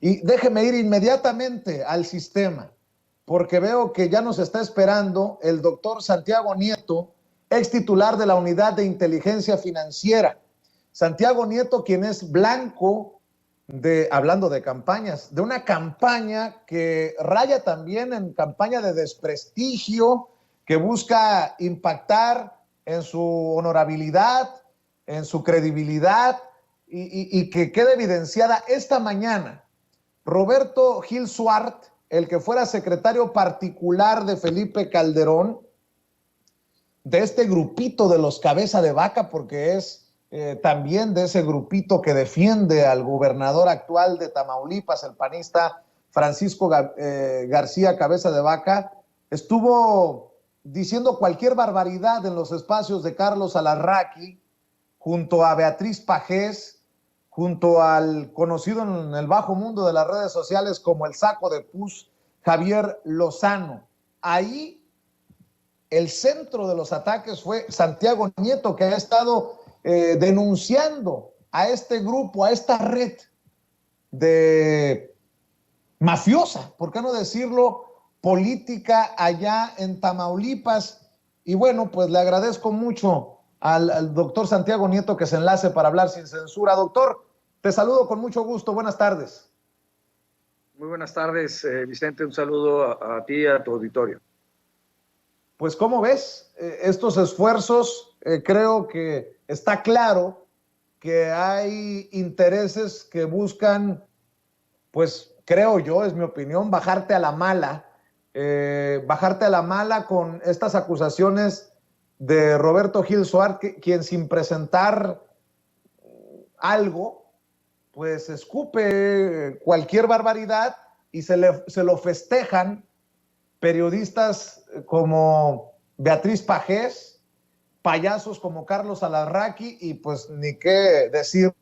Y déjeme ir inmediatamente al sistema, porque veo que ya nos está esperando el doctor Santiago Nieto, ex titular de la Unidad de Inteligencia Financiera. Santiago Nieto, quien es blanco de, hablando de campañas, de una campaña que raya también en campaña de desprestigio, que busca impactar en su honorabilidad, en su credibilidad, y que quede evidenciada esta mañana. Roberto Gil Suart, el que fuera secretario particular de Felipe Calderón, de este grupito de los cabeza de vaca, porque es también de ese grupito que defiende al gobernador actual de Tamaulipas, el panista Francisco García Cabeza de Vaca, estuvo diciendo cualquier barbaridad en los espacios de Carlos Alarraqui, junto a Beatriz Pajés, junto al conocido en el bajo mundo de las redes sociales como el saco de pus, Javier Lozano. Ahí el centro de los ataques fue Santiago Nieto, que ha estado denunciando a este grupo, a esta red de mafiosa, ¿por qué no decirlo?, política allá en Tamaulipas. Y bueno, pues le agradezco mucho al doctor Santiago Nieto que se enlace para hablar sin censura. Doctor, te saludo con mucho gusto. Buenas tardes. Muy buenas tardes, Vicente. Un saludo a ti y a tu auditorio. Pues, ¿cómo ves estos esfuerzos? Creo que está claro que hay intereses que buscan, pues, creo yo, es mi opinión, bajarte a la mala con estas acusaciones de Roberto Gil Suart, quien sin presentar algo, pues escupe cualquier barbaridad y se lo festejan periodistas como Beatriz Pajés, payasos como Carlos Alarraqui y pues ni qué decir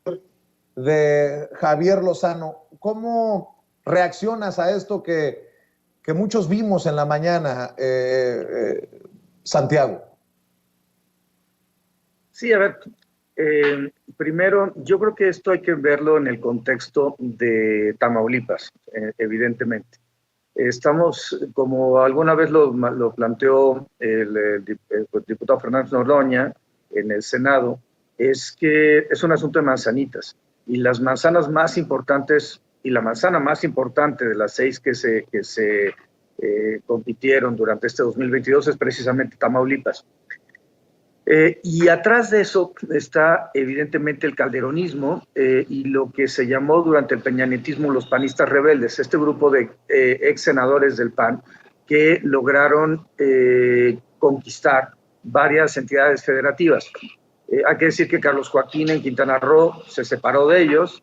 de Javier Lozano. ¿Cómo reaccionas a esto que muchos vimos en la mañana, Santiago? Sí, a ver, primero yo creo que esto hay que verlo en el contexto de Tamaulipas, evidentemente. Estamos, como alguna vez lo planteó el diputado Fernández Noroña en el Senado, es que es un asunto de manzanitas. Y las manzanas más importantes, y la manzana más importante de las 6 que se compitieron durante este 2022 es precisamente Tamaulipas. Y atrás de eso está evidentemente el calderonismo y lo que se llamó durante el peñanetismo los panistas rebeldes, este grupo de ex senadores del PAN que lograron conquistar varias entidades federativas. Hay que decir que Carlos Joaquín en Quintana Roo se separó de ellos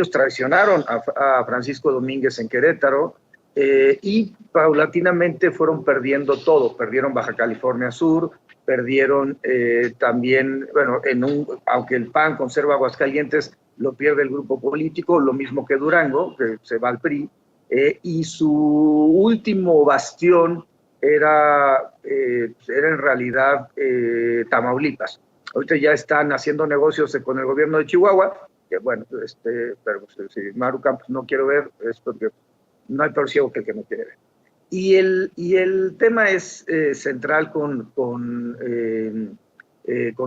traicionaron a Francisco Domínguez en Querétaro y paulatinamente fueron perdiendo todo, perdieron Baja California Sur, perdieron también, bueno, aunque el PAN conserva Aguascalientes, lo pierde el grupo político, lo mismo que Durango, que se va al PRI, y su último bastión era en realidad Tamaulipas. Ahorita ya están haciendo negocios con el gobierno de Chihuahua, que bueno, pero si Maru Campos no quiero ver, es porque no hay peor ciego que el que no quiere ver. Y el tema es central con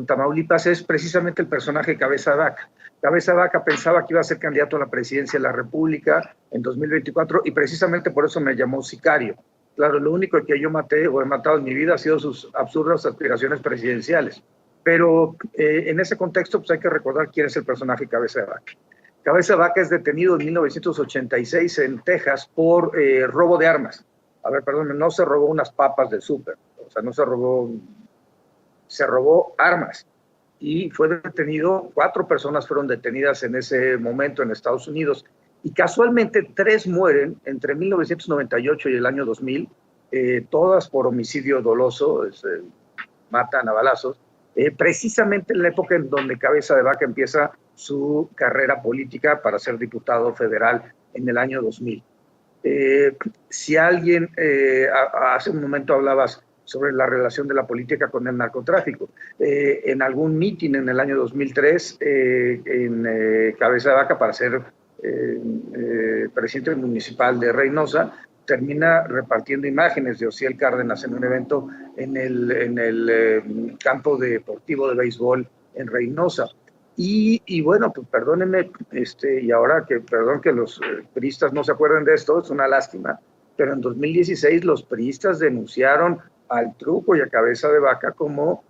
Tamaulipas, es precisamente el personaje Cabeza de Vaca. Cabeza de Vaca pensaba que iba a ser candidato a la presidencia de la República en 2024 y precisamente por eso me llamó sicario. Claro, lo único que yo maté o he matado en mi vida ha sido sus absurdas aspiraciones presidenciales. Pero en ese contexto pues hay que recordar quién es el personaje Cabeza de Vaca. Cabeza de Vaca es detenido en 1986 en Texas por robo de armas. A ver, perdón, no se robó unas papas del súper, o sea, no se robó, se robó armas. Y fue detenido, 4 personas fueron detenidas en ese momento en Estados Unidos. Y casualmente 3 mueren entre 1998 y el año 2000, todas por homicidio doloso, matan a balazos, precisamente en la época en donde Cabeza de Vaca empieza su carrera política para ser diputado federal en el año 2000. Si alguien, hace un momento hablabas sobre la relación de la política con el narcotráfico. En algún mitin en el año 2003, en Cabeza de Vaca, para ser presidente municipal de Reynosa, termina repartiendo imágenes de Ociel Cárdenas en un evento en el campo deportivo de béisbol en Reynosa. Y bueno, pues perdónenme, y ahora perdón que los priistas no se acuerden de esto, es una lástima, pero en 2016 los priistas denunciaron al Truco y a Cabeza de Vaca como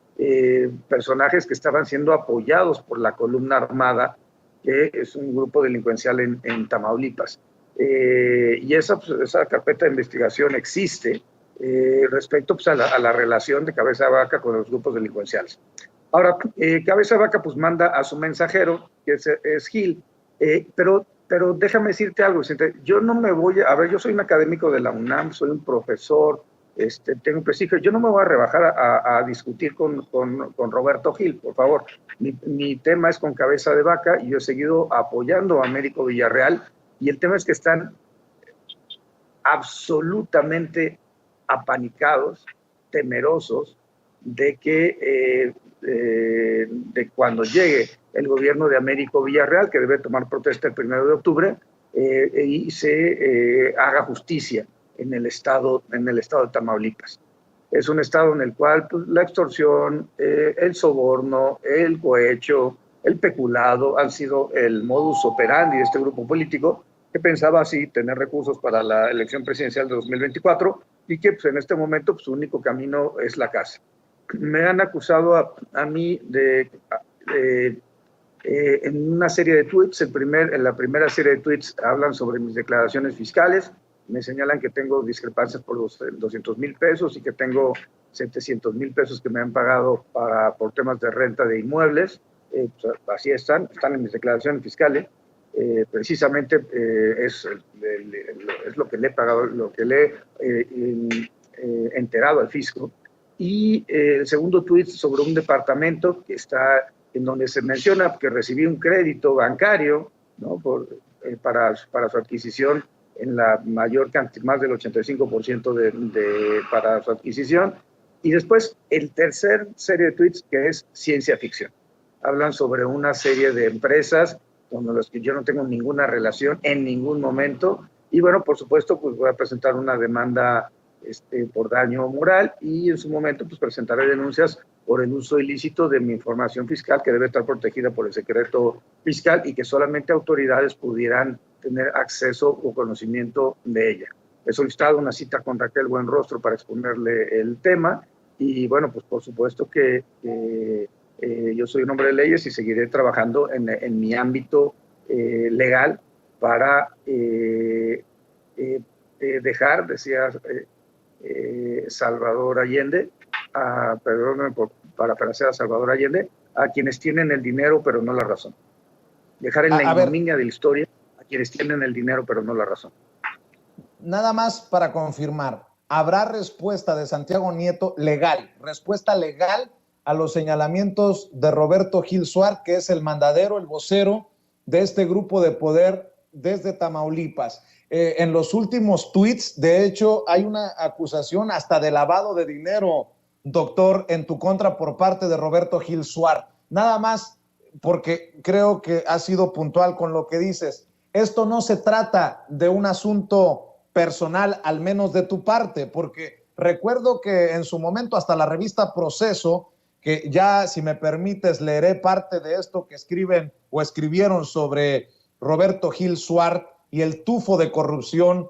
personajes que estaban siendo apoyados por la Columna Armada, que es un grupo delincuencial en Tamaulipas. Y esa carpeta de investigación existe respecto pues, a la relación de Cabeza de Vaca con los grupos delincuenciales. Ahora, Cabeza de Vaca pues manda a su mensajero, que es Gil, pero déjame decirte algo, Vicente, yo no me voy a ver, yo soy un académico de la UNAM, soy un profesor, tengo un prestigio, yo no me voy a rebajar a discutir con Roberto Gil, por favor. Mi tema es con Cabeza de Vaca y yo he seguido apoyando a Américo Villarreal y el tema es que están absolutamente apanicados, temerosos de que de cuando llegue el gobierno de Américo Villarreal, que debe tomar protesta el 1 de octubre, y se haga justicia en el estado de Tamaulipas. Es un estado en el cual pues, la extorsión, el soborno, el cohecho, el peculado han sido el modus operandi de este grupo político que pensaba así tener recursos para la elección presidencial de 2024 y que pues, en este momento pues, su único camino es la casa. Me han acusado a mí en una serie de tweets, en la primera serie de tweets hablan sobre mis declaraciones fiscales, me señalan que tengo discrepancias por los 200,000 pesos y que tengo 700,000 pesos que me han pagado por temas de renta de inmuebles, pues así están en mis declaraciones fiscales, precisamente es lo que le he pagado, lo que le he enterado al fisco. Y el segundo tuit sobre un departamento que está en donde se menciona que recibí un crédito bancario, ¿no? para su adquisición en la mayor cantidad, más del 85% para su adquisición. Y después el tercer serie de tweets que es ciencia ficción. Hablan sobre una serie de empresas con las que yo no tengo ninguna relación en ningún momento. Y bueno, por supuesto, pues voy a presentar una demanda por daño moral y en su momento pues presentaré denuncias por el uso ilícito de mi información fiscal que debe estar protegida por el secreto fiscal y que solamente autoridades pudieran tener acceso o conocimiento de ella. He solicitado una cita con Raquel Buenrostro para exponerle el tema y bueno, pues por supuesto que yo soy un hombre de leyes y seguiré trabajando en mi ámbito legal para dejar, decía Salvador Allende, perdóname por parafrasear a Salvador Allende, a quienes tienen el dinero pero no la razón. Dejar en la ignominia de la historia a quienes tienen el dinero pero no la razón. Nada más para confirmar, ¿habrá respuesta de Santiago Nieto legal, respuesta legal a los señalamientos de Roberto Gil Suárez, que es el mandadero, el vocero de este grupo de poder desde Tamaulipas? En los últimos tweets, de hecho, hay una acusación hasta de lavado de dinero, doctor, en tu contra por parte de Roberto Gil Suárez. Nada más, porque creo que has sido puntual con lo que dices. Esto no se trata de un asunto personal, al menos de tu parte, porque recuerdo que en su momento hasta la revista Proceso, que ya, si me permites, leeré parte de esto que escriben o escribieron sobre Roberto Gil Suárez y el tufo de corrupción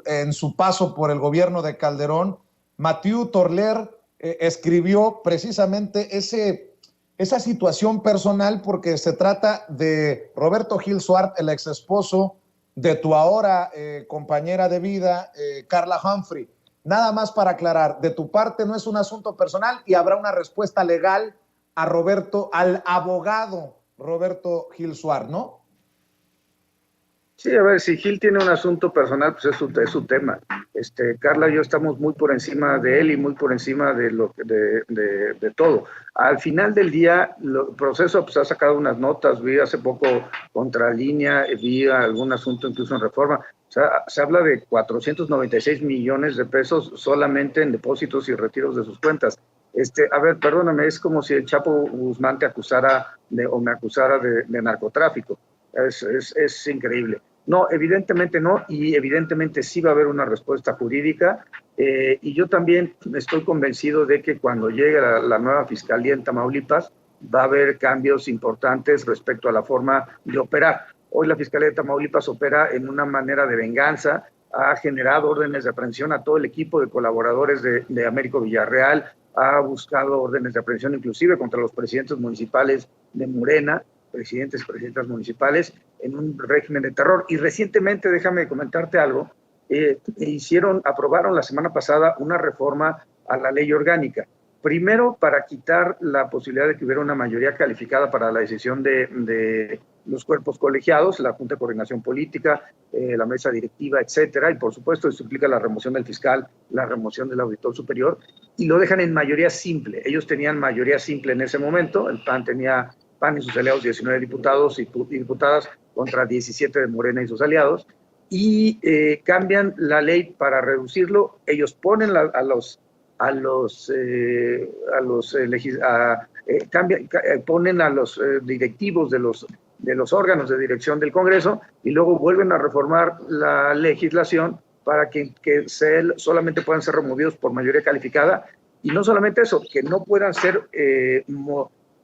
en su paso por el gobierno de Calderón. Mathieu Torler escribió precisamente esa situación personal porque se trata de Roberto Gil Suárez, el ex esposo de tu ahora compañera de vida, Carla Humphrey. Nada más para aclarar, de tu parte no es un asunto personal y habrá una respuesta legal al abogado Roberto Gil Suárez, ¿no? Sí, a ver, si Gil tiene un asunto personal, pues es su tema. Carla y yo estamos muy por encima de él y muy por encima de todo. Al final del día, el Proceso pues, ha sacado unas notas, vi hace poco Contralínea, vi algún asunto incluso en Reforma. O sea, se habla de 496 millones de pesos solamente en depósitos y retiros de sus cuentas. A ver, perdóname, es como si el Chapo Guzmán te acusara o me acusara de narcotráfico. Es increíble. No, evidentemente no, y evidentemente sí va a haber una respuesta jurídica. Y yo también estoy convencido de que cuando llegue la nueva fiscalía en Tamaulipas, va a haber cambios importantes respecto a la forma de operar. Hoy la Fiscalía de Tamaulipas opera en una manera de venganza, ha generado órdenes de aprehensión a todo el equipo de colaboradores de Américo Villarreal, ha buscado órdenes de aprehensión inclusive contra los presidentes municipales de Morena, presidentes y presidentas municipales, en un régimen de terror. Y recientemente, déjame comentarte algo, aprobaron la semana pasada una reforma a la ley orgánica. Primero, para quitar la posibilidad de que hubiera una mayoría calificada para la decisión de los cuerpos colegiados, la Junta de Coordinación Política, la mesa directiva, etcétera, y por supuesto esto implica la remoción del fiscal, la remoción del auditor superior, y lo dejan en mayoría simple. Ellos tenían mayoría simple en ese momento, el PAN y sus aliados 19 diputados y diputadas contra 17 de Morena y sus aliados, y cambian la ley para reducirlo. Ellos ponen ponen a los directivos de los órganos de dirección del Congreso y luego vuelven a reformar la legislación para que solamente puedan ser removidos por mayoría calificada, y no solamente eso, que no puedan ser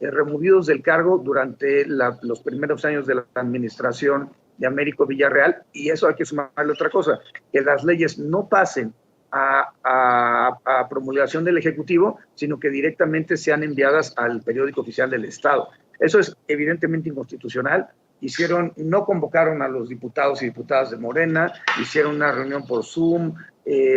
removidos del cargo durante los primeros años de la administración de Américo Villarreal. Y eso hay que sumarle otra cosa, que las leyes no pasen a promulgación del Ejecutivo, sino que directamente sean enviadas al periódico oficial del Estado. Eso es evidentemente inconstitucional. No convocaron a los diputados y diputadas de Morena, hicieron una reunión por Zoom,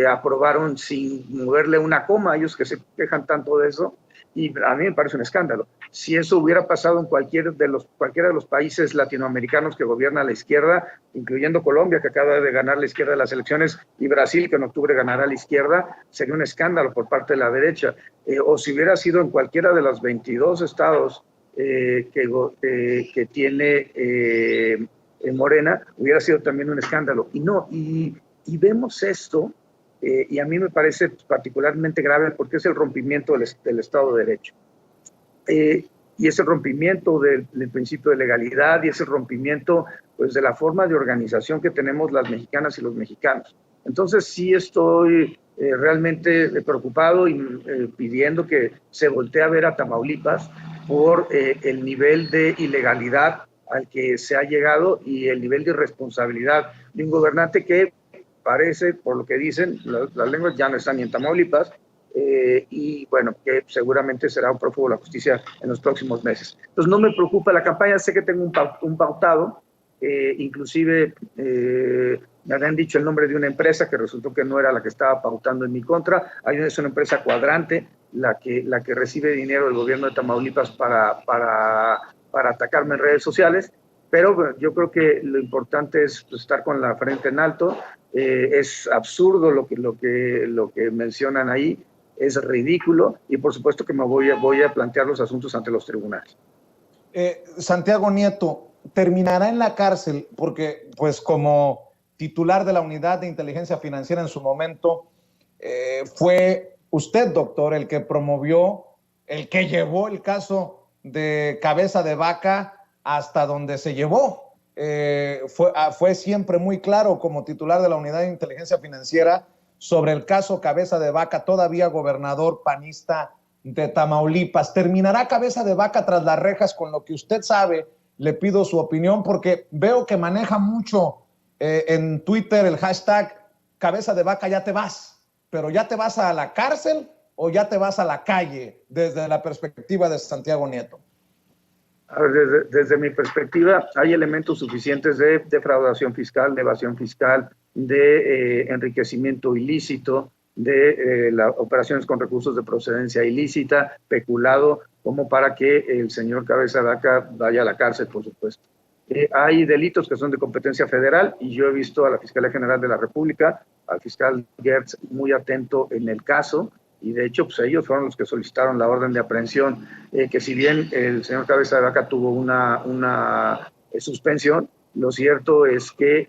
aprobaron sin moverle una coma, ellos que se quejan tanto de eso, y a mí me parece un escándalo. Si eso hubiera pasado en cualquiera de los países latinoamericanos que gobierna la izquierda, incluyendo Colombia, que acaba de ganar la izquierda de las elecciones, y Brasil, que en octubre ganará la izquierda, sería un escándalo por parte de la derecha. O si hubiera sido en cualquiera de los 22 estados que tiene Morena, hubiera sido también un escándalo. Y vemos esto, y a mí me parece particularmente grave porque es el rompimiento del Estado de Derecho. Y es el rompimiento del principio de legalidad, y es el rompimiento, pues, de la forma de organización que tenemos las mexicanas y los mexicanos. Entonces sí estoy realmente preocupado y pidiendo que se voltee a ver a Tamaulipas por el nivel de ilegalidad al que se ha llegado y el nivel de irresponsabilidad de un gobernante que parece, por lo que dicen, las lenguas ya no están ni en Tamaulipas, y bueno, que seguramente será un prófugo de la justicia en los próximos meses. Entonces no me preocupa la campaña, sé que tengo un pautado, inclusive me habían dicho el nombre de una empresa que resultó que no era la que estaba pautando en mi contra. Es una empresa Cuadrante, la que recibe dinero del gobierno de Tamaulipas para atacarme en redes sociales, pero bueno, yo creo que lo importante es, pues, estar con la frente en alto. Es absurdo lo que mencionan ahí, es ridículo, y por supuesto que me voy a plantear los asuntos ante los tribunales. Santiago Nieto, ¿terminará en la cárcel? Porque, pues, como titular de la Unidad de Inteligencia Financiera en su momento, fue usted, doctor, el que promovió, el que llevó el caso de Cabeza de Vaca hasta donde se llevó. Fue siempre muy claro como titular de la Unidad de Inteligencia Financiera sobre el caso Cabeza de Vaca, todavía gobernador panista de Tamaulipas. ¿Terminará Cabeza de Vaca tras las rejas? Con lo que usted sabe, le pido su opinión, porque veo que maneja mucho en Twitter el hashtag Cabeza de Vaca, ya te vas. ¿Pero ya te vas a la cárcel o ya te vas a la calle desde la perspectiva de Santiago Nieto? A ver, desde mi perspectiva, hay elementos suficientes de defraudación fiscal, de evasión fiscal, de enriquecimiento ilícito, de operaciones con recursos de procedencia ilícita, peculado, como para que el señor Cabeza de Vaca vaya a la cárcel, por supuesto. Hay delitos que son de competencia federal, y yo he visto a la Fiscalía General de la República, al fiscal Gertz, muy atento en el caso, y de hecho, pues, ellos fueron los que solicitaron la orden de aprehensión, que si bien el señor Cabeza de Vaca tuvo una suspensión, lo cierto es que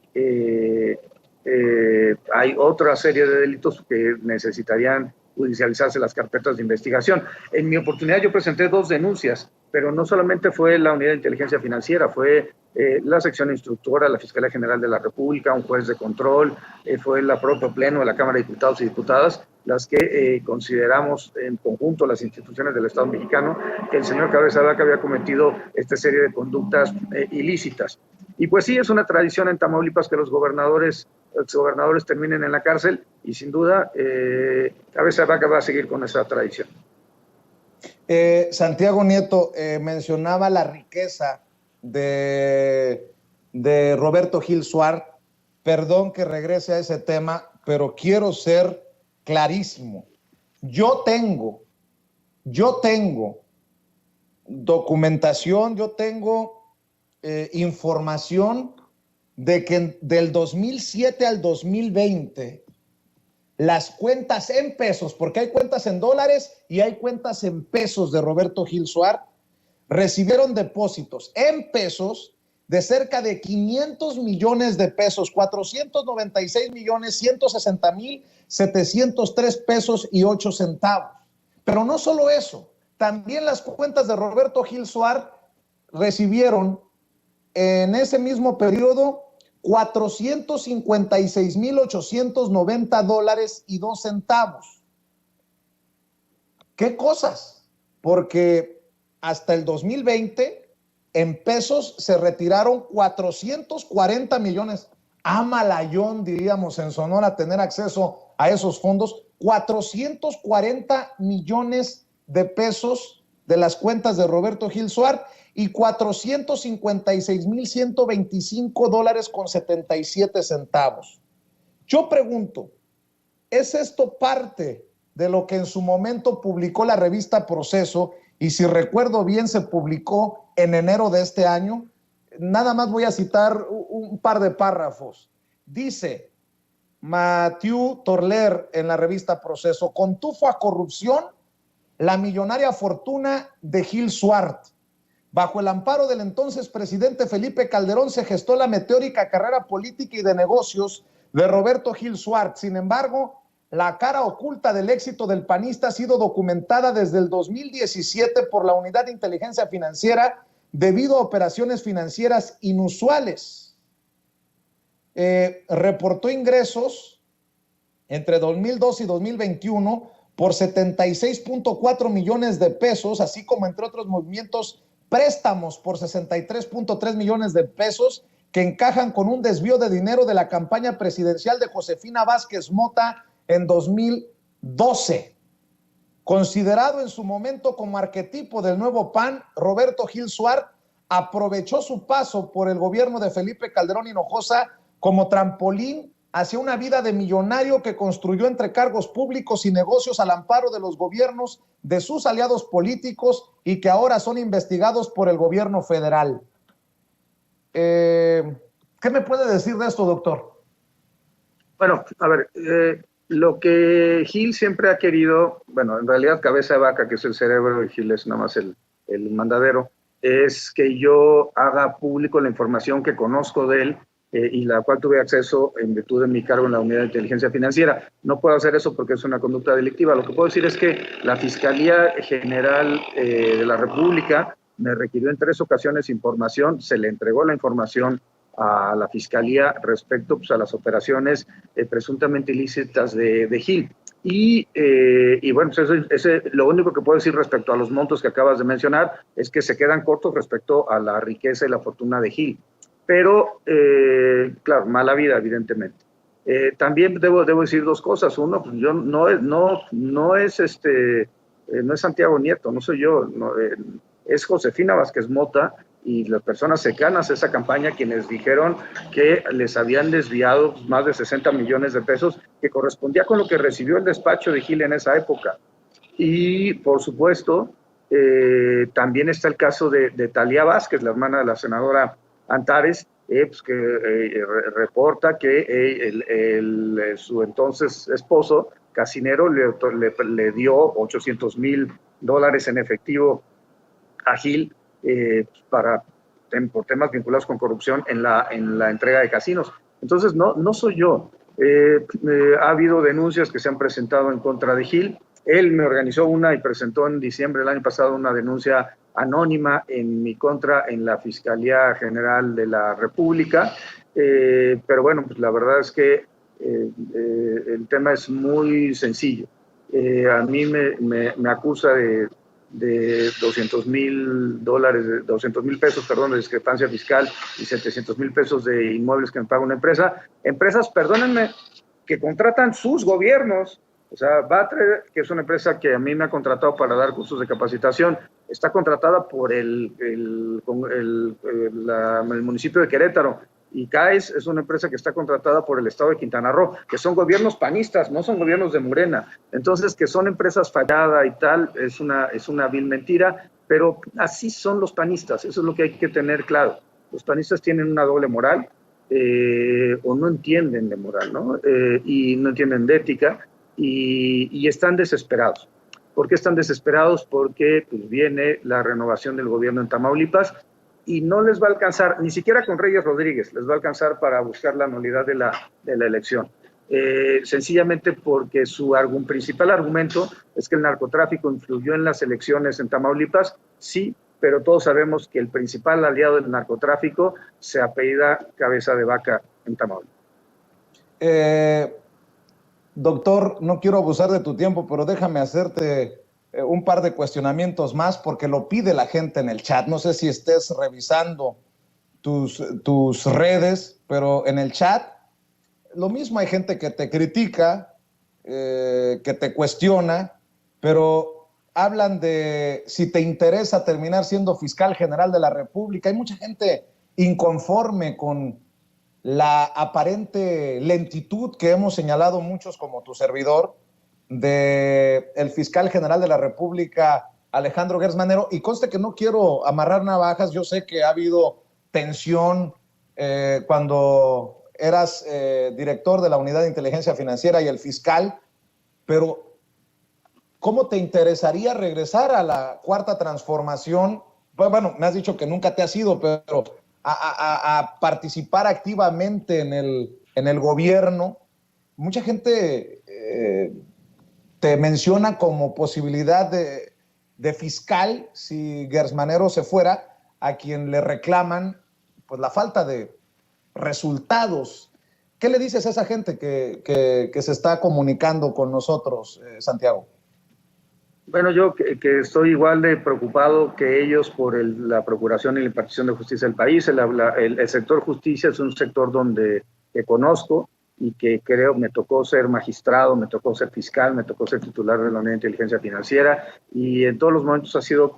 hay otra serie de delitos que necesitarían judicializarse las carpetas de investigación. En mi oportunidad yo presenté 2 denuncias, pero no solamente fue la Unidad de Inteligencia Financiera, fue la sección instructora, la Fiscalía General de la República, un juez de control, fue la propia Pleno de la Cámara de Diputados y Diputadas, las que consideramos en conjunto las instituciones del Estado mexicano que el señor Cabeza de Vaca había cometido esta serie de conductas ilícitas. Y pues sí, es una tradición en Tamaulipas que los exgobernadores terminen en la cárcel y sin duda Cabeza de Vaca va a seguir con esa tradición. Santiago Nieto mencionaba la riqueza de Roberto Gil Suárez. Perdón que regrese a ese tema, pero quiero ser clarísimo. Yo tengo documentación, yo tengo información de que del 2007 al 2020 las cuentas en pesos, porque hay cuentas en dólares y hay cuentas en pesos de Roberto Gil Suárez, recibieron depósitos en pesos de cerca de 500 millones de pesos, 496 millones 160 mil 703 pesos y 8 centavos. Pero no solo eso, también las cuentas de Roberto Gil Suárez recibieron en ese mismo periodo $456,890 y 2 centavos. ¿Qué cosas? Porque hasta el 2020 en pesos se retiraron 440 millones. Amalayón, diríamos en Sonora, tener acceso a esos fondos. 440 millones de pesos de las cuentas de Roberto Gil Suárez y $456,125.77. Yo pregunto, ¿es esto parte de lo que en su momento publicó la revista Proceso? Y si recuerdo bien, se publicó en enero de este año. Nada más voy a citar un par de párrafos. Dice Mathieu Torler en la revista Proceso: con tufo a corrupción, la millonaria fortuna de Gil Suárez. Bajo el amparo del entonces presidente Felipe Calderón se gestó la meteórica carrera política y de negocios de Roberto Gil Suárez. Sin embargo, la cara oculta del éxito del panista ha sido documentada desde el 2017 por la Unidad de Inteligencia Financiera debido a operaciones financieras inusuales. Reportó ingresos entre 2002 y 2021 por 76.4 millones de pesos, así como entre otros movimientos préstamos por 63.3 millones de pesos que encajan con un desvío de dinero de la campaña presidencial de Josefina Vázquez Mota en 2012. Considerado en su momento como arquetipo del nuevo PAN, Roberto Gil Suárez aprovechó su paso por el gobierno de Felipe Calderón Hinojosa como trampolín hacia una vida de millonario que construyó entre cargos públicos y negocios al amparo de los gobiernos de sus aliados políticos y que ahora son investigados por el gobierno federal. ¿Qué me puede decir de esto, doctor? Bueno, a ver, lo que Gil siempre ha querido, bueno, en realidad Cabeza de Vaca, que es el cerebro, y Gil es nada más el mandadero, es que yo haga público la información que conozco de él y la cual tuve acceso en virtud de mi cargo en la Unidad de Inteligencia Financiera. No puedo hacer eso porque es una conducta delictiva. Lo que puedo decir es que la Fiscalía General de la República me requirió en 3 ocasiones información, se le entregó la información a la Fiscalía respecto pues, a las operaciones presuntamente ilícitas de Gil. Y bueno, pues lo único que puedo decir respecto a los montos que acabas de mencionar es que se quedan cortos respecto a la riqueza y la fortuna de Gil. Pero, claro, mala vida, evidentemente. También debo decir 2 cosas. Uno, pues yo no es Santiago Nieto, no soy yo, es Josefina Vázquez Mota y las personas cercanas a esa campaña quienes dijeron que les habían desviado más de 60 millones de pesos, que correspondía con lo que recibió el despacho de Gil en esa época. Y, por supuesto, también está el caso de Talía Vázquez, la hermana de la senadora Antares, pues que reporta que su entonces esposo, Casinero, le dio $800,000 en efectivo a Gil por temas vinculados con corrupción en la entrega de casinos. Entonces, no soy yo. Ha habido denuncias que se han presentado en contra de Gil. Él me organizó una y presentó en diciembre del año pasado una denuncia anónima en mi contra en la Fiscalía General de la República. Pero bueno, pues la verdad es que el tema es muy sencillo. A mí me acusa de $200,000, $200,000 perdón, de discrepancia fiscal y $700,000 de inmuebles que me paga una empresa. Empresas, perdónenme, que contratan sus gobiernos. O sea, Batre, que es una empresa que a mí me ha contratado para dar cursos de capacitación, está contratada por el municipio de Querétaro. Y CAES es una empresa que está contratada por el estado de Quintana Roo, que son gobiernos panistas, no son gobiernos de Morena. Entonces, que son empresas falladas y tal, es una vil mentira, pero así son los panistas, eso es lo que hay que tener claro. Los panistas tienen una doble moral, o no entienden de moral, ¿no? Y no entienden de ética, y están desesperados. ¿Por qué están desesperados? Porque pues, viene la renovación del gobierno en Tamaulipas y no les va a alcanzar, ni siquiera con Reyes Rodríguez, les va a alcanzar para buscar la nulidad de la elección. Sencillamente porque su principal argumento es que el narcotráfico influyó en las elecciones en Tamaulipas, sí, pero todos sabemos que el principal aliado del narcotráfico se apellida Cabeza de Vaca en Tamaulipas. Doctor, no quiero abusar de tu tiempo, pero déjame hacerte un par de cuestionamientos más porque lo pide la gente en el chat. No sé si estés revisando tus redes, pero en el chat lo mismo, hay gente que te critica, que te cuestiona, pero hablan de si te interesa terminar siendo fiscal general de la República. Hay mucha gente inconforme con la aparente lentitud que hemos señalado muchos como tu servidor del fiscal general de la República, Alejandro Gertz Manero, y conste que no quiero amarrar navajas. Yo sé que ha habido tensión cuando eras director de la Unidad de Inteligencia Financiera y el fiscal, pero ¿cómo te interesaría regresar a la Cuarta Transformación? Bueno, me has dicho que nunca te has ido, pero a participar activamente en el gobierno. Mucha gente te menciona como posibilidad de fiscal si Gertz Manero se fuera, a quien le reclaman pues la falta de resultados. ¿Qué le dices a esa gente que se está comunicando con nosotros, Santiago? Bueno, yo que estoy igual de preocupado que ellos por la procuración y la impartición de justicia del país. El sector justicia es un sector que conozco y que creo me tocó ser magistrado, me tocó ser fiscal, me tocó ser titular de la Unidad de Inteligencia Financiera, y en todos los momentos han sido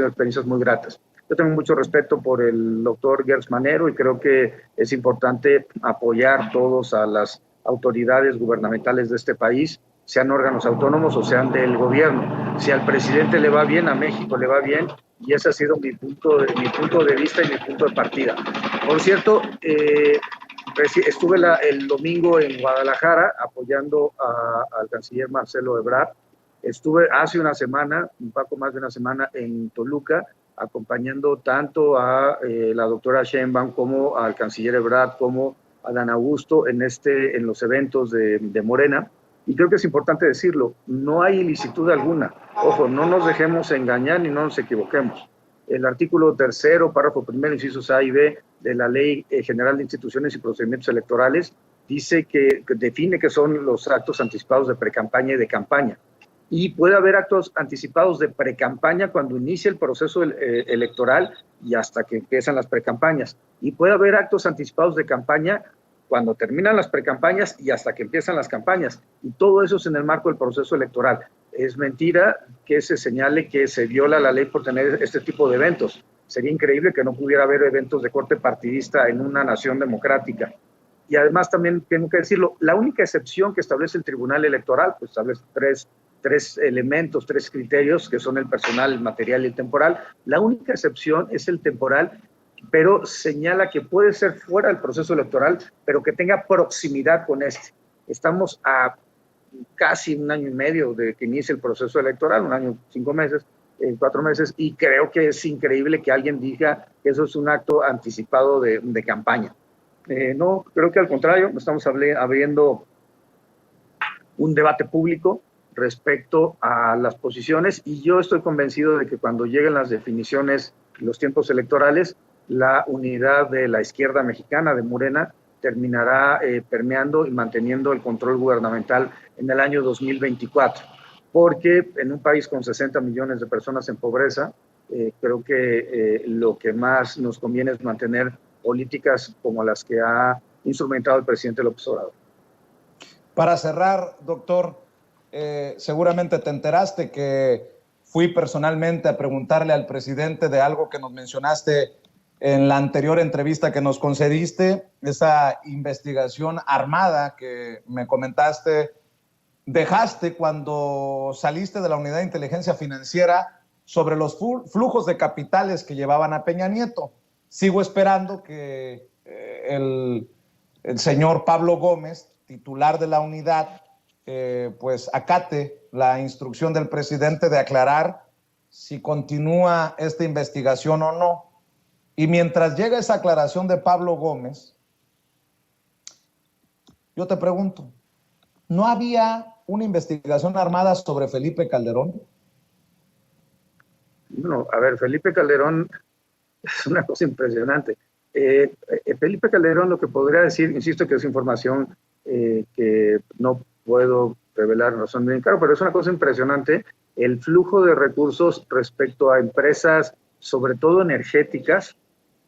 experiencias muy gratas. Yo tengo mucho respeto por el doctor Gertz Manero y creo que es importante apoyar todos a las autoridades gubernamentales de este país, sean órganos autónomos o sean del gobierno. Si al presidente le va bien, a México le va bien, y ese ha sido mi punto de vista y mi punto de partida. Por cierto, estuve el domingo en Guadalajara apoyando al canciller Marcelo Ebrard. Estuve hace una semana, un poco más de una semana, en Toluca, acompañando tanto a la doctora Sheinbaum como al canciller Ebrard, como a Dan Augusto en los eventos de Morena. Y creo que es importante decirlo, no hay ilicitud alguna. Ojo, no nos dejemos engañar ni no nos equivoquemos. El artículo 3º, párrafo 1º, incisos A y B de la Ley General de Instituciones y Procedimientos Electorales dice que define qué son los actos anticipados de precampaña y de campaña. Y puede haber actos anticipados de precampaña cuando inicia el proceso electoral y hasta que empiezan las precampañas. Y puede haber actos anticipados de campaña cuando terminan las precampañas y hasta que empiezan las campañas. Y todo eso es en el marco del proceso electoral. Es mentira que se señale que se viola la ley por tener este tipo de eventos. Sería increíble que no pudiera haber eventos de corte partidista en una nación democrática. Y además también tengo que decirlo, la única excepción que establece el Tribunal Electoral, pues establece tres elementos, tres criterios, que son el personal, el material y el temporal. La única excepción es el temporal, pero señala que puede ser fuera del proceso electoral, pero que tenga proximidad con este. Estamos a casi 1 año y medio de que inicie el proceso electoral, 1 año, 5 meses, 4 meses, y creo que es increíble que alguien diga que eso es un acto anticipado de campaña. No, creo que al contrario, estamos abriendo un debate público respecto a las posiciones, y yo estoy convencido de que cuando lleguen las definiciones, los tiempos electorales, la unidad de la izquierda mexicana, de Morena, terminará permeando y manteniendo el control gubernamental en el año 2024, porque en un país con 60 millones de personas en pobreza, creo que lo que más nos conviene es mantener políticas como las que ha instrumentado el presidente López Obrador. Para cerrar, doctor, seguramente te enteraste que fui personalmente a preguntarle al presidente de algo que nos mencionaste en la anterior entrevista que nos concediste, esa investigación armada que me comentaste, dejaste cuando saliste de la Unidad de Inteligencia Financiera sobre los flujos de capitales que llevaban a Peña Nieto. Sigo esperando que el señor Pablo Gómez, titular de la unidad, pues acate la instrucción del presidente de aclarar si continúa esta investigación o no. Y mientras llega esa aclaración de Pablo Gómez, yo te pregunto, ¿no había una investigación armada sobre Felipe Calderón? Bueno, a ver, Felipe Calderón es una cosa impresionante. Felipe Calderón, lo que podría decir, insisto que es información que no puedo revelar, no son bien claro, pero es una cosa impresionante el flujo de recursos respecto a empresas, sobre todo energéticas.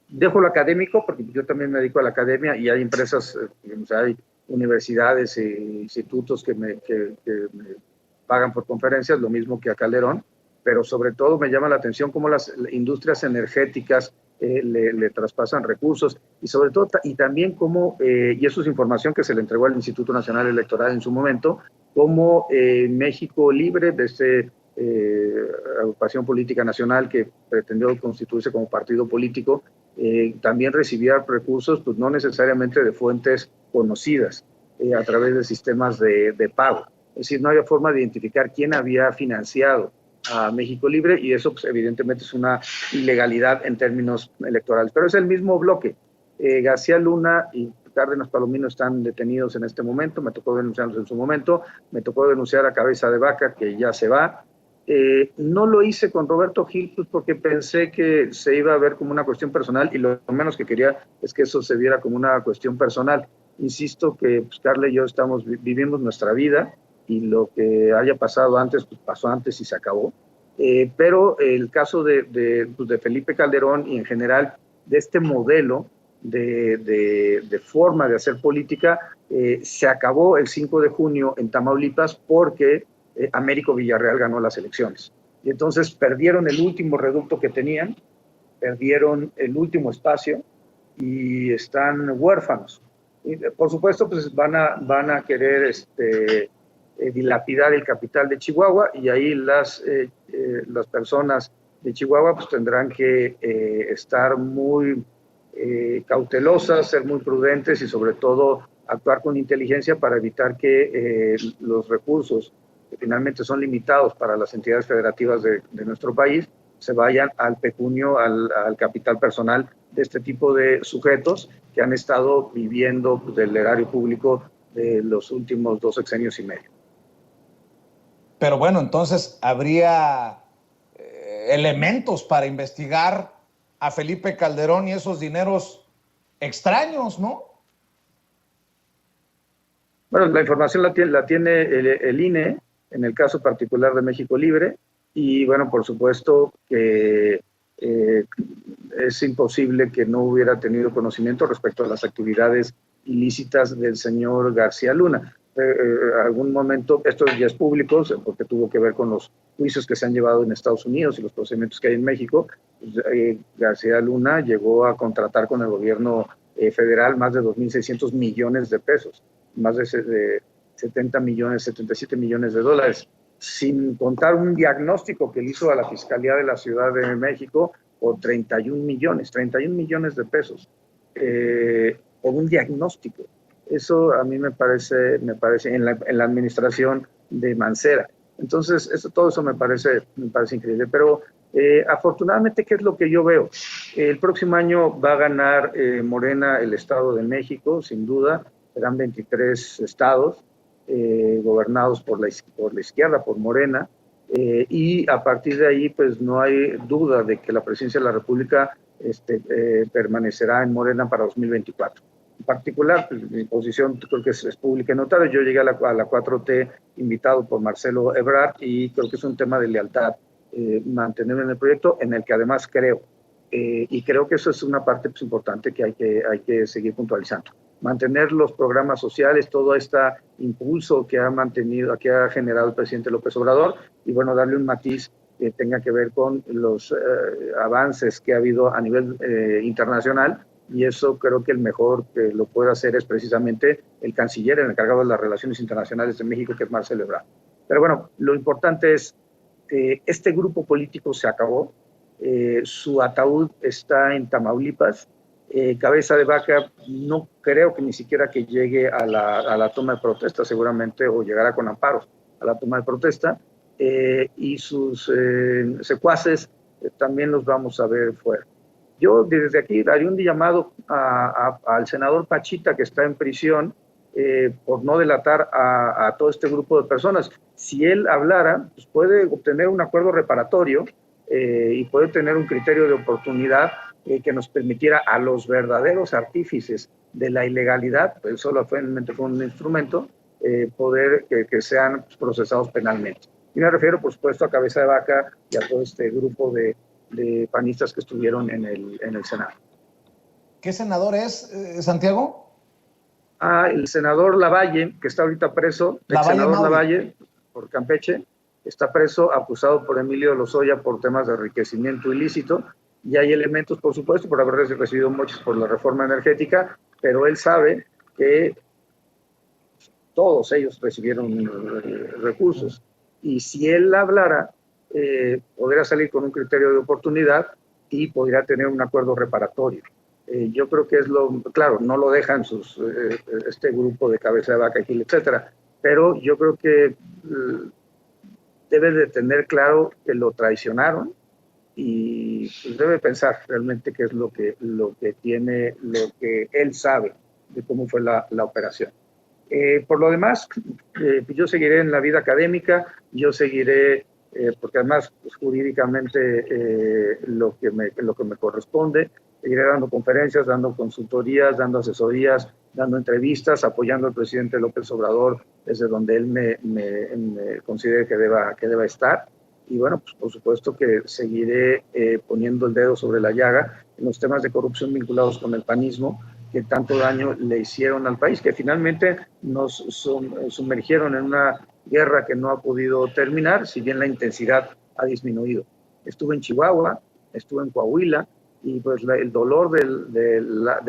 Dejo lo académico porque yo también me dedico a la academia y hay empresas, hay universidades e institutos que me pagan por conferencias, lo mismo que a Calderón, pero sobre todo me llama la atención cómo las industrias energéticas le traspasan recursos y sobre todo, y también cómo, y eso es información que se le entregó al Instituto Nacional Electoral en su momento, cómo México Libre, desde agrupación política nacional que pretendió constituirse como partido político, también recibía recursos, pues no necesariamente de fuentes conocidas, a través de sistemas de pago. Es decir, no había forma de identificar quién había financiado a México Libre y eso pues, evidentemente es una ilegalidad en términos electorales. Pero es el mismo bloque. García Luna y Cárdenas Palomino están detenidos en este momento, me tocó denunciarlos en su momento, me tocó denunciar a Cabeza de Vaca, que ya se va. No lo hice con Roberto Gil pues, porque pensé que se iba a ver como una cuestión personal y lo menos que quería es que eso se viera como una cuestión personal. Insisto que pues, Carla y yo estamos viviendo nuestra vida y lo que haya pasado antes, pues pasó antes y se acabó. Pero el caso pues, de Felipe Calderón y en general de este modelo de forma de hacer política se acabó el 5 de junio en Tamaulipas porque Américo Villarreal ganó las elecciones. Y entonces perdieron el último reducto que tenían, perdieron el último espacio y están huérfanos. Y, por supuesto, pues van a querer dilapidar el capital de Chihuahua y ahí las personas de Chihuahua pues tendrán que estar muy cautelosas, ser muy prudentes y sobre todo actuar con inteligencia para evitar que los recursos que finalmente son limitados para las entidades federativas de nuestro país se vayan al pecunio, al capital personal de este tipo de sujetos que han estado viviendo pues, del erario público de los últimos 2 sexenios y medio. Pero bueno, entonces habría elementos para investigar a Felipe Calderón y esos dineros extraños, ¿no? Bueno, la información la tiene el INE, en el caso particular de México Libre, y bueno, por supuesto que es imposible que no hubiera tenido conocimiento respecto a las actividades ilícitas del señor García Luna. Algún momento, esto ya es público, porque tuvo que ver con los juicios que se han llevado en Estados Unidos y los procedimientos que hay en México. García Luna llegó a contratar con el gobierno federal más de 2.600 millones de pesos, más de 70 millones, 77 millones de dólares, sin contar un diagnóstico que le hizo a la Fiscalía de la Ciudad de México por 31 millones de pesos, por un diagnóstico. Eso a mí me parece en la administración de Mancera. Entonces, todo eso me parece increíble. Pero afortunadamente, ¿qué es lo que yo veo? El próximo año va a ganar Morena el Estado de México, sin duda. Serán 23 estados. gobernados por la izquierda, por Morena, y a partir de ahí pues no hay duda de que la presidencia de la República permanecerá en Morena para 2024. En particular, pues, mi posición creo que es pública y notable. Yo llegué a la 4T invitado por Marcelo Ebrard y creo que es un tema de lealtad mantenerme en el proyecto, en el que además creo. Y creo que eso es una parte pues, importante que hay que seguir puntualizando. Mantener los programas sociales, todo este impulso que ha generado el presidente López Obrador, y bueno, darle un matiz que tenga que ver con los avances que ha habido a nivel internacional, y eso creo que el mejor que lo puede hacer es precisamente el canciller, el encargado de las relaciones internacionales de México, que es Marcelo Ebrard. Pero bueno, lo importante es que este grupo político se acabó, su ataúd está en Tamaulipas. Cabeza de Vaca no creo que ni siquiera que llegue a la toma de protesta, seguramente, o llegará con amparos a la toma de protesta, y sus secuaces también los vamos a ver fuera. Yo desde aquí daría un llamado al senador Pachita, que está en prisión, por no delatar a todo este grupo de personas. Si él hablara, pues puede obtener un acuerdo reparatorio y puede tener un criterio de oportunidad que nos permitiera a los verdaderos artífices de la ilegalidad, pues solamente fue un instrumento, poder que sean procesados penalmente. Y me refiero, por supuesto, a Cabeza de Vaca y a todo este grupo de panistas que estuvieron en el Senado. ¿Qué senador es, Santiago? El senador Lavalle, que está ahorita preso, el senador Lavalle, por Campeche, está preso, acusado por Emilio Lozoya por temas de enriquecimiento ilícito, y hay elementos, por supuesto, por haber recibido moches por la reforma energética, pero él sabe que todos ellos recibieron recursos, y si él hablara, podría salir con un criterio de oportunidad y podría tener un acuerdo reparatorio. Yo creo que claro, no lo dejan este grupo de Cabeza de Vaca, Gil, etcétera, pero yo creo que debe de tener claro que lo traicionaron y pues debe pensar realmente qué es lo que él sabe de cómo fue la operación. Por lo demás, yo seguiré en la vida académica, yo seguiré, porque además pues, jurídicamente lo que me corresponde, seguiré dando conferencias, dando consultorías, dando asesorías, dando entrevistas, apoyando al presidente López Obrador desde donde él me considere que deba estar. Y bueno, pues por supuesto que seguiré poniendo el dedo sobre la llaga en los temas de corrupción vinculados con el panismo, que tanto daño le hicieron al país, que finalmente nos sumergieron en una guerra que no ha podido terminar, si bien la intensidad ha disminuido. Estuve en Chihuahua, estuve en Coahuila, y pues el dolor de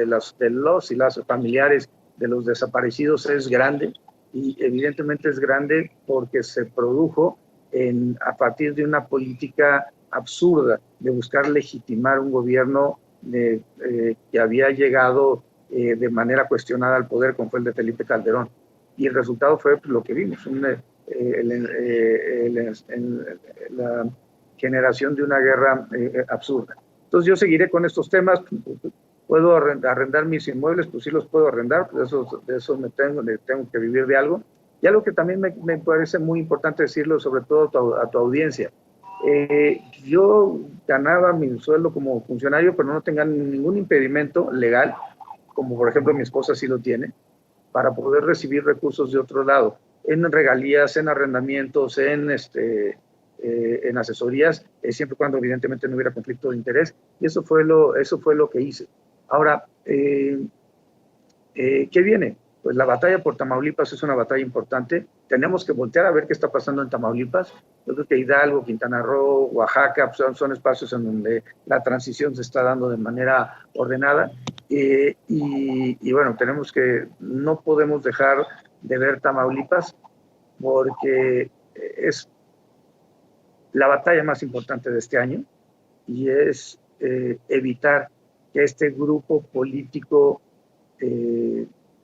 los y las familiares de los desaparecidos es grande, y evidentemente es grande porque se produjo a partir de una política absurda de buscar legitimar un gobierno que había llegado de manera cuestionada al poder, como fue el de Felipe Calderón. Y el resultado fue pues, lo que vimos, la generación de una guerra absurda. Entonces yo seguiré con estos temas. ¿Puedo arrendar mis inmuebles? Pues sí los puedo arrendar, de eso tengo que vivir de algo. Y algo que también me parece muy importante decirlo, sobre todo a tu audiencia. Yo ganaba mi sueldo como funcionario, pero no tenía ningún impedimento legal, como por ejemplo mi esposa sí lo tiene, para poder recibir recursos de otro lado, en regalías, en arrendamientos, en asesorías, siempre y cuando evidentemente no hubiera conflicto de interés, y eso fue lo que hice. Ahora, ¿qué viene? Pues la batalla por Tamaulipas es una batalla importante. Tenemos que voltear a ver qué está pasando en Tamaulipas. Yo creo que Hidalgo, Quintana Roo, Oaxaca pues son espacios en donde la transición se está dando de manera ordenada. Y bueno, no podemos dejar de ver Tamaulipas porque es la batalla más importante de este año, y es evitar que este grupo político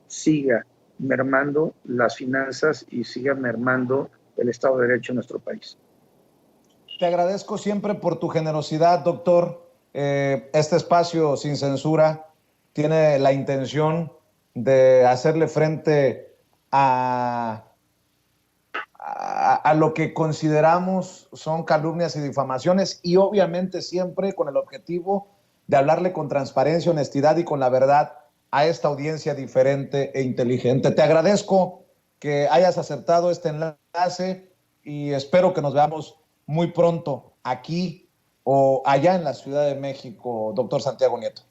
siga mermando las finanzas y siga mermando el Estado de Derecho en nuestro país. Te agradezco siempre por tu generosidad, doctor. Este espacio sin censura tiene la intención de hacerle frente a a lo que consideramos son calumnias y difamaciones, y obviamente siempre con el objetivo de hablarle con transparencia, honestidad y con la verdad a esta audiencia diferente e inteligente. Te agradezco que hayas aceptado este enlace y espero que nos veamos muy pronto aquí o allá en la Ciudad de México, doctor Santiago Nieto.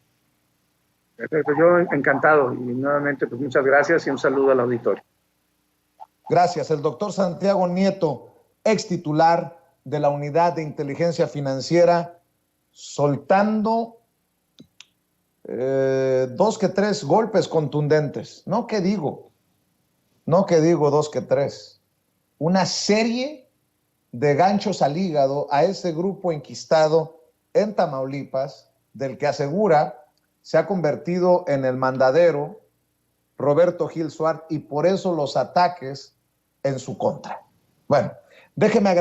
Perfecto, yo encantado, y nuevamente pues muchas gracias y un saludo al auditorio. Gracias. El doctor Santiago Nieto, ex titular de la Unidad de Inteligencia Financiera, soltando dos que tres golpes contundentes. No que digo dos que tres. Una serie de ganchos al hígado a ese grupo enquistado en Tamaulipas, del que asegura se ha convertido en el mandadero Roberto Gil Suárez, y por eso los ataques en su contra. Bueno, déjeme agregar